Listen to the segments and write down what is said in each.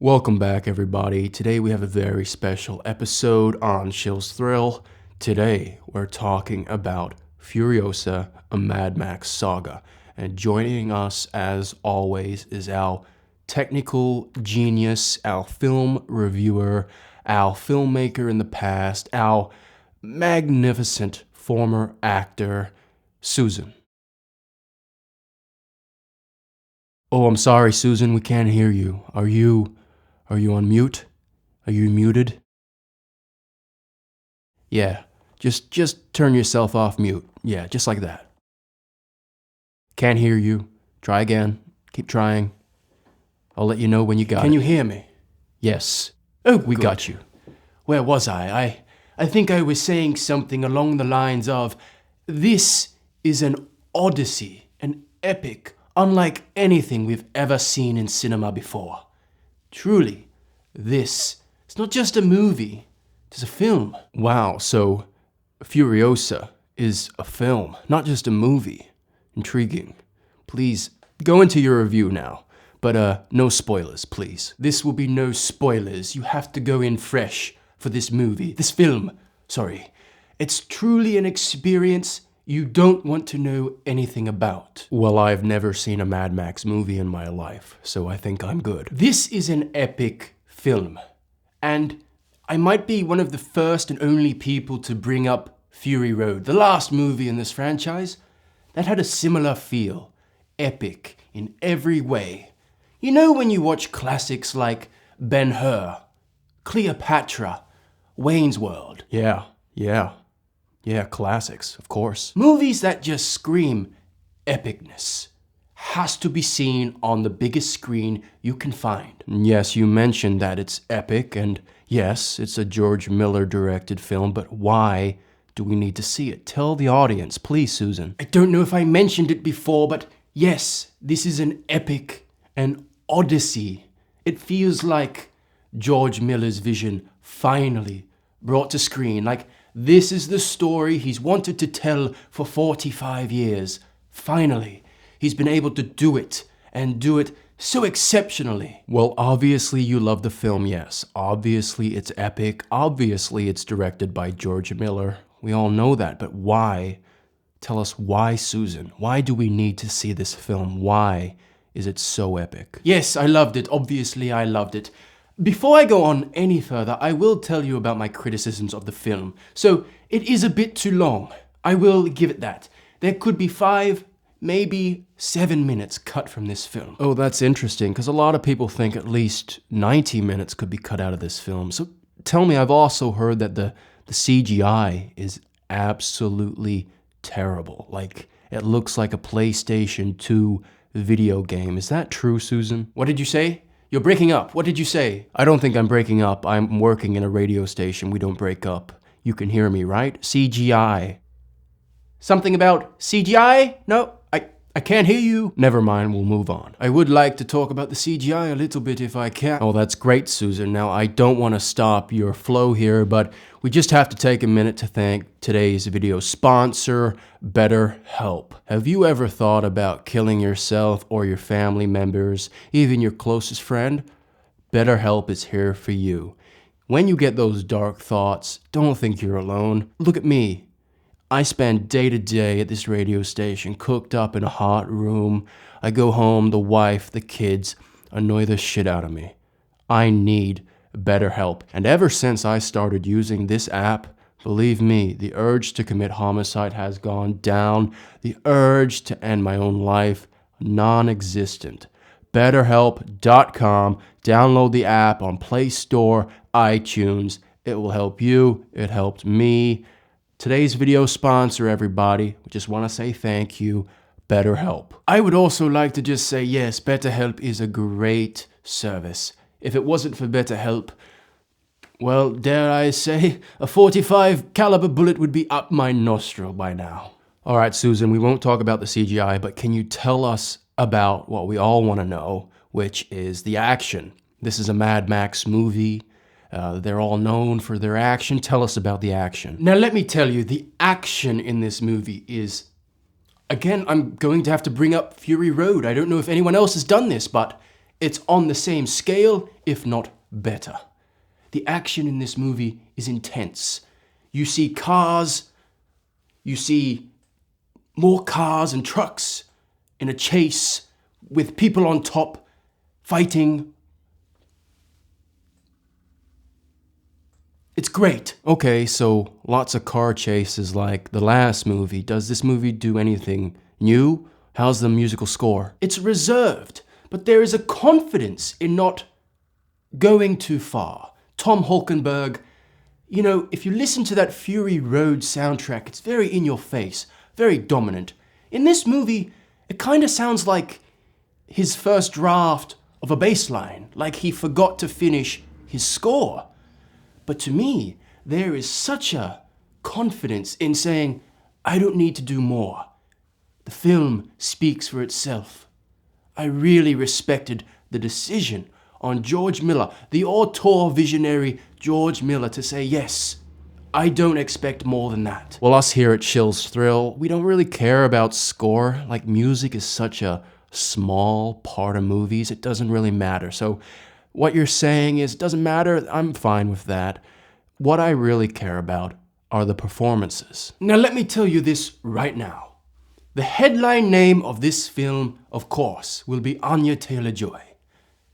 Welcome back, everybody. Today we have a very special episode on SHILLS Thrill. Today we're talking about Furiosa, a Mad Max saga. And joining us, as always, is our technical genius, our film reviewer, our filmmaker in the past, our magnificent former actor, Susan. Oh, I'm sorry, Susan, we can't hear you. Are you on mute? Are you muted? Yeah, just turn yourself off mute. Yeah, just like that. Can't hear you. Try again. Keep trying. I'll let you know when you got it. Can you hear me? Yes. Oh, We good. got you. Where was I? I think I was saying something along the lines of, this is an odyssey, an epic, unlike anything we've ever seen in cinema before. Truly, this is not just a movie, it's a film. Wow, so Furiosa is a film, not just a movie. Intriguing. Please go into your review now. But no spoilers, please. This will be no spoilers. You have to go in fresh for this movie, this film. Sorry. It's truly an experience you don't want to know anything about. Well, I've never seen a Mad Max movie in my life, so I think I'm good. This is an epic film. And I might be one of the first and only people to bring up Fury Road, the last movie in this franchise. That had a similar feel. Epic in every way. You know when you watch classics like Ben-Hur, Cleopatra, Wayne's World. Yeah, classics, of course. Movies that just scream epicness. Has to be seen on the biggest screen you can find. Yes, you mentioned that it's epic, and yes, it's a George Miller directed film, but why do we need to see it? Tell the audience, please, Susan. I don't know if I mentioned it before, but yes, this is an epic, an odyssey. It feels like George Miller's vision finally brought to screen. Like, this is the story he's wanted to tell for 45 years. Finally, he's been able to do it, and do it so exceptionally. Well, obviously you love the film, yes. Obviously it's epic. Obviously it's directed by George Miller. We all know that, but why? Tell us why, Susan. Why do we need to see this film? Why is it so epic? Yes, I loved it. Obviously, I loved it. Before I go on any further, I will tell you about my criticisms of the film. So, it is a bit too long. I will give it that. There could be 5, maybe 7 minutes cut from this film. Oh, that's interesting, because a lot of people think at least 90 minutes could be cut out of this film. So tell me, I've also heard that the CGI is absolutely terrible. Like, it looks like a PlayStation 2 video game. Is that true, Susan? What did you say? You're breaking up. What did you say? I don't think I'm breaking up. I'm working in a radio station. We don't break up. You can hear me, right? CGI. Something about CGI? No, I can't hear you. Never mind, we'll move on. I would like to talk about the CGI a little bit if I can. Oh, that's great, Susan. Now, I don't want to stop your flow here, but we just have to take a minute to thank today's video sponsor, BetterHelp. Have you ever thought about killing yourself or your family members, even your closest friend? BetterHelp is here for you. When you get those dark thoughts, don't think you're alone. Look at me. I spend day to day at this radio station, cooked up in a hot room. I go home, the wife, the kids annoy the shit out of me. I need BetterHelp. And ever since I started using this app, believe me, the urge to commit homicide has gone down. The urge to end my own life, non-existent. BetterHelp.com. Download the app on Play Store, iTunes. It will help you. It helped me. Today's video sponsor, everybody. We just want to say thank you, BetterHelp. I would also like to just say, yes, BetterHelp is a great service. If it wasn't for BetterHelp, well, dare I say, a 45 caliber bullet would be up my nostril by now. All right, Susan, we won't talk about the CGI, but can you tell us about what we all want to know, which is the action? This is a Mad Max movie. They're all known for their action. Tell us about the action. Now, let me tell you, the action in this movie is, again, I'm going to have to bring up Fury Road. I don't know if anyone else has done this, but It's on the same scale, if not better. The action in this movie is intense. You see cars, you see more cars and trucks in a chase with people on top fighting. It's great. Okay, so lots of car chases like the last movie. Does this movie do anything new? How's the musical score? It's reserved, but there is a confidence in not going too far. Tom Hulkenberg, you know, if you listen to that Fury Road soundtrack, it's very in your face, very dominant. In this movie, it kind of sounds like his first draft of a bass line, like he forgot to finish his score. But to me, there is such a confidence in saying, I don't need to do more. The film speaks for itself. I really respected the decision on George Miller, the auteur visionary George Miller, to say, yes, I don't expect more than that. Well, us here at Shills Thrill, we don't really care about score. Like, music is such a small part of movies, it doesn't really matter. So what you're saying is, it doesn't matter, I'm fine with that. What I really care about are the performances. Now let me tell you this right now. The headline name of this film, of course, will be Anya Taylor-Joy.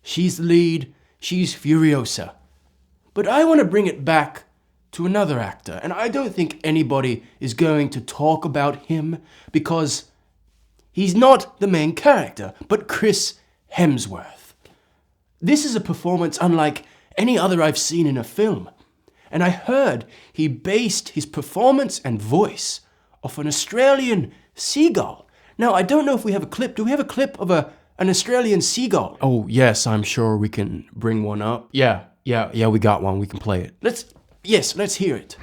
She's the lead, she's Furiosa. But I want to bring it back to another actor, and I don't think anybody is going to talk about him because he's not the main character, but Chris Hemsworth. This is a performance unlike any other I've seen in a film, and I heard he based his performance and voice off an Australian seagull. Now, I don't know if we have a clip. Do we have a clip of an Australian seagull? Oh, yes, I'm sure we can bring one up. Yeah, we got one. We can play it. Let's hear it.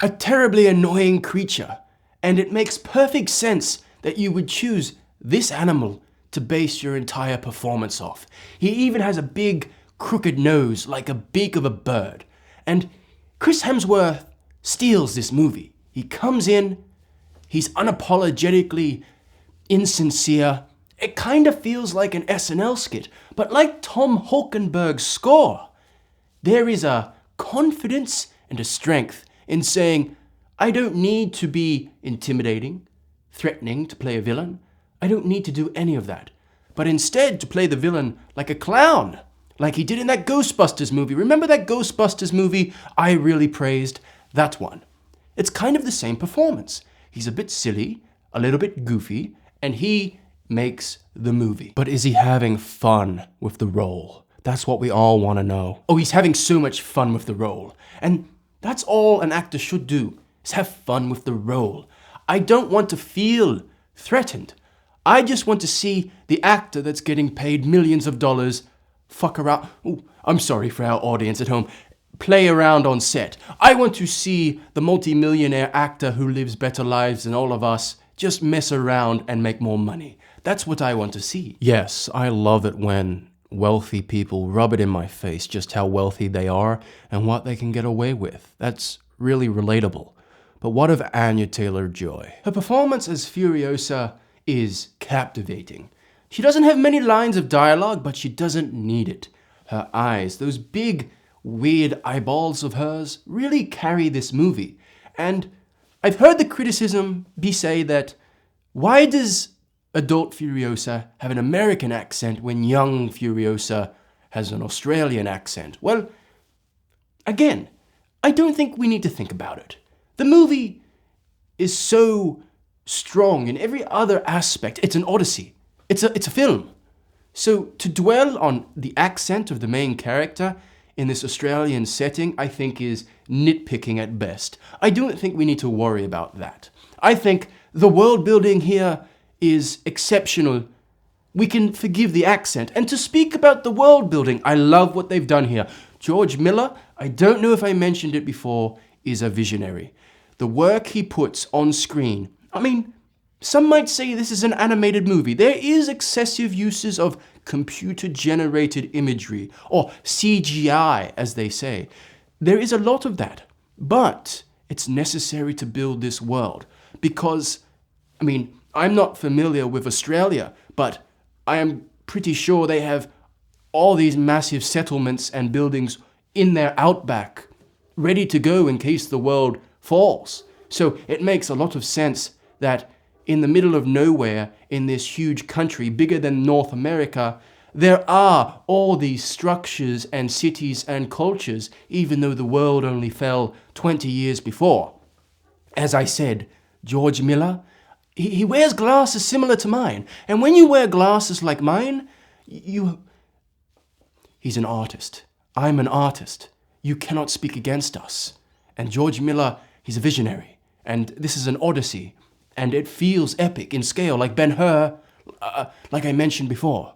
A terribly annoying creature, and it makes perfect sense that you would choose this animal to base your entire performance off. He even has a big crooked nose like a beak of a bird. And Chris Hemsworth steals this movie. He comes in, he's unapologetically insincere. It kind of feels like an SNL skit, but like Tom Hulkenberg's score, there is a confidence and a strength in saying, I don't need to be intimidating, threatening to play a villain. I don't need to do any of that, but instead to play the villain like a clown, like he did in that Ghostbusters movie. Remember that Ghostbusters movie I really praised? That one. It's kind of the same performance. He's a bit silly, a little bit goofy, and he makes the movie. But is he having fun with the role? That's what we all want to know. Oh, he's having so much fun with the role. And that's all an actor should do, is have fun with the role. I don't want to feel threatened. I just want to see the actor that's getting paid millions of dollars fuck around. Ooh, I'm sorry for our audience at home. Play around on set. I want to see the multi-millionaire actor who lives better lives than all of us just mess around and make more money. That's what I want to see. Yes, I love it when wealthy people rub it in my face just how wealthy they are and what they can get away with. That's really relatable. But what of Anya Taylor-Joy? Her performance as Furiosa is captivating. She doesn't have many lines of dialogue, but she doesn't need it. Her eyes, those big, weird eyeballs of hers, really carry this movie. And I've heard the criticism be say that, why does adult Furiosa have an American accent when young Furiosa has an Australian accent? Well, again, I don't think we need to think about it. The movie is so strong in every other aspect. It's an odyssey. It's a film. So to dwell on the accent of the main character in this Australian setting, I think is nitpicking at best. I don't think we need to worry about that. I think the world building here is exceptional. We can forgive the accent. And to speak about the world building, I love what they've done here. George Miller, I don't know if I mentioned it before, is a visionary. The work he puts on screen, I mean, some might say this is an animated movie. There is excessive uses of computer-generated imagery, or CGI, as they say. There is a lot of that, but it's necessary to build this world, because I mean, I'm not familiar with Australia, but I am pretty sure they have all these massive settlements and buildings in their outback, ready to go in case the world falls. So it makes a lot of sense that in the middle of nowhere, in this huge country, bigger than North America, there are all these structures and cities and cultures, even though the world only fell 20 years before. As I said, George Miller, he wears glasses similar to mine. And when you wear glasses like mine, he's an artist. I'm an artist. You cannot speak against us. And George Miller, he's a visionary. And this is an odyssey. And it feels epic in scale, like Ben-Hur, like I mentioned before.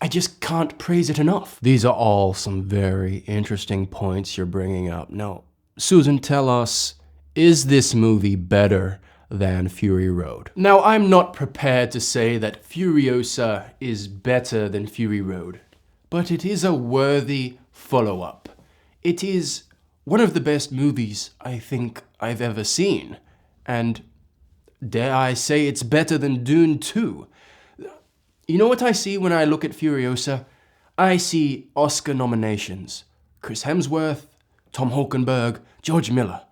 I just can't praise it enough. These are all some very interesting points you're bringing up. Now, Susan, tell us, is this movie better than Fury Road? Now, I'm not prepared to say that Furiosa is better than Fury Road, but it is a worthy follow-up. It is one of the best movies I think I've ever seen, and dare I say it's better than Dune 2. You know what I see when I look at Furiosa? I see Oscar nominations. Chris Hemsworth, Tom Hulkenberg, George Miller.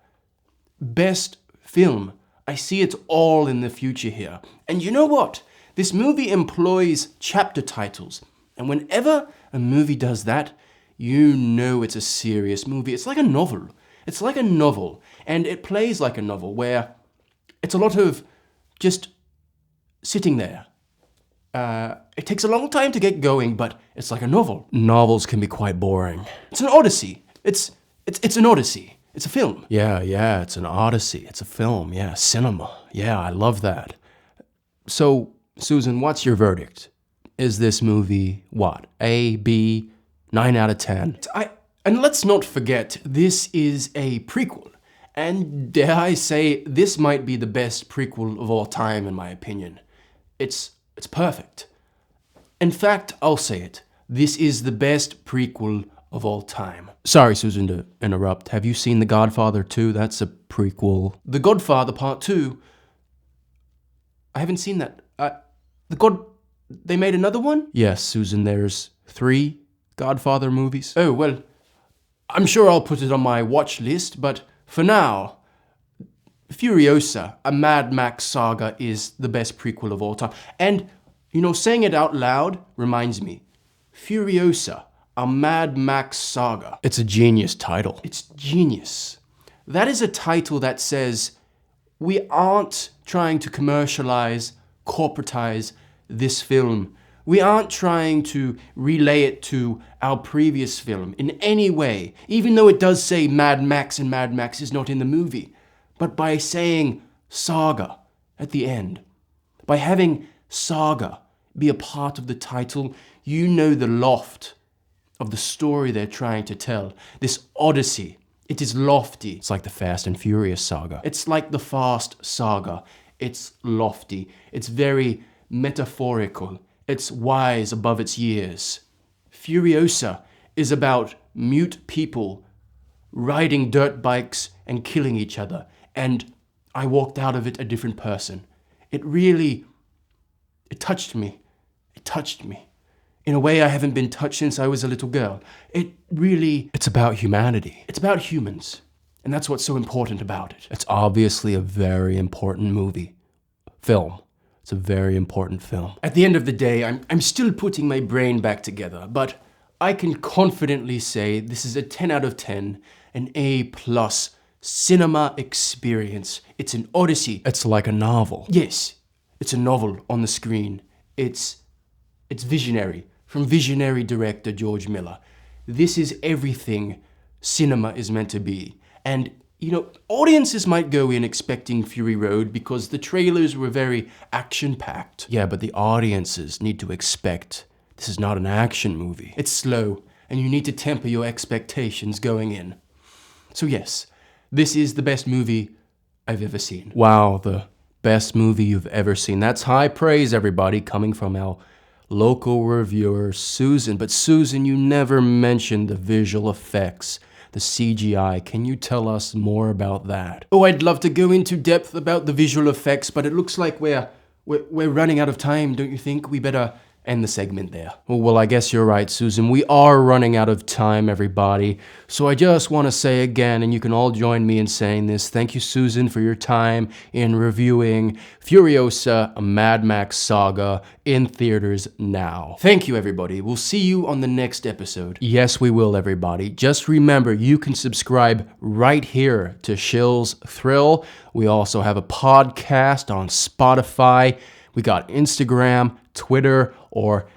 Best film. I see it all in the future here. And you know what? This movie employs chapter titles. And whenever a movie does that, you know it's a serious movie. It's like a novel. It's like a novel. And it plays like a novel where it's a lot of just sitting there. It takes a long time to get going, but it's like a novel. Novels can be quite boring. It's an odyssey. It's an odyssey. It's a film. Yeah, it's an odyssey. It's a film. Yeah, cinema. Yeah, I love that. So, Susan, what's your verdict? Is this movie, what, A, B, 9 out of 10? And let's not forget, this is a prequel. And dare I say, this might be the best prequel of all time, in my opinion. It's perfect. In fact, I'll say it. This is the best prequel of all time. Sorry, Susan, to interrupt. Have you seen The Godfather 2? That's a prequel. The Godfather Part 2? I haven't seen that. They made another one? Yes, Susan, there's 3 Godfather movies. Oh, well, I'm sure I'll put it on my watch list, but for now, Furiosa, a Mad Max saga, is the best prequel of all time. And, you know, saying it out loud reminds me. Furiosa, a Mad Max saga. It's a genius title. It's genius. That is a title that says, we aren't trying to commercialize, corporatize this film. We aren't trying to relay it to our previous film in any way, even though it does say Mad Max and Mad Max is not in the movie. But by saying saga at the end, by having saga be a part of the title, you know the loft of the story they're trying to tell. This odyssey, it is lofty. It's like the Fast and Furious saga. It's like the Fast saga. It's lofty. It's very metaphorical. It's wise above its years. Furiosa is about mute people riding dirt bikes and killing each other. And I walked out of it a different person. It touched me. It touched me. In a way I haven't been touched since I was a little girl. It's about humanity. It's about humans. And that's what's so important about it. It's obviously a very important film. It's a very important film. At the end of the day, I'm still putting my brain back together, but I can confidently say this is a 10 out of 10, an A+ cinema experience. It's an odyssey. It's like a novel. Yes, it's a novel on the screen. It's visionary, from visionary director George Miller. This is everything cinema is meant to be. And, you know, audiences might go in expecting Fury Road because the trailers were very action-packed. Yeah, but the audiences need to expect this is not an action movie. It's slow, and you need to temper your expectations going in. So yes, this is the best movie I've ever seen. Wow, the best movie you've ever seen. That's high praise, everybody, coming from our local reviewer, Susan. But Susan, you never mentioned the visual effects, the CGI. Can you tell us more about that? Oh, I'd love to go into depth about the visual effects, but it looks like we're running out of time, don't you think? We better end the segment there. Oh, well, I guess you're right, Susan. We are running out of time, everybody. So I just want to say again, and you can all join me in saying this, thank you, Susan, for your time in reviewing Furiosa, a Mad Max saga, in theaters now. Thank you, everybody. We'll see you on the next episode. Yes, we will, everybody. Just remember, you can subscribe right here to SHILLS Thrill. We also have a podcast on Spotify. We got Instagram, Twitter, or,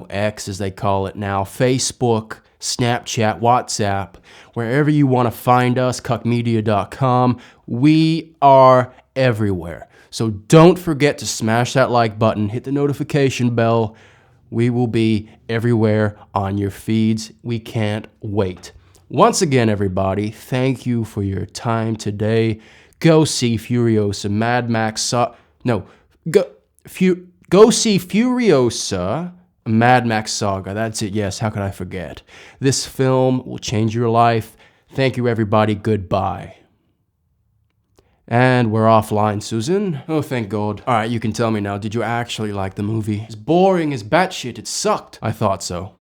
X as they call it now, Facebook, Snapchat, WhatsApp, wherever you want to find us, cuckmedia.com. We are everywhere. So don't forget to smash that like button, hit the notification bell. We will be everywhere on your feeds. We can't wait. Once again, everybody, thank you for your time today. Go see Furiosa, Mad Max, Go see Furiosa, Mad Max Saga. That's it, yes, how could I forget? This film will change your life. Thank you, everybody. Goodbye. And we're offline, Susan. Oh, thank God. All right, you can tell me now, did you actually like the movie? It's boring as batshit. It sucked. I thought so.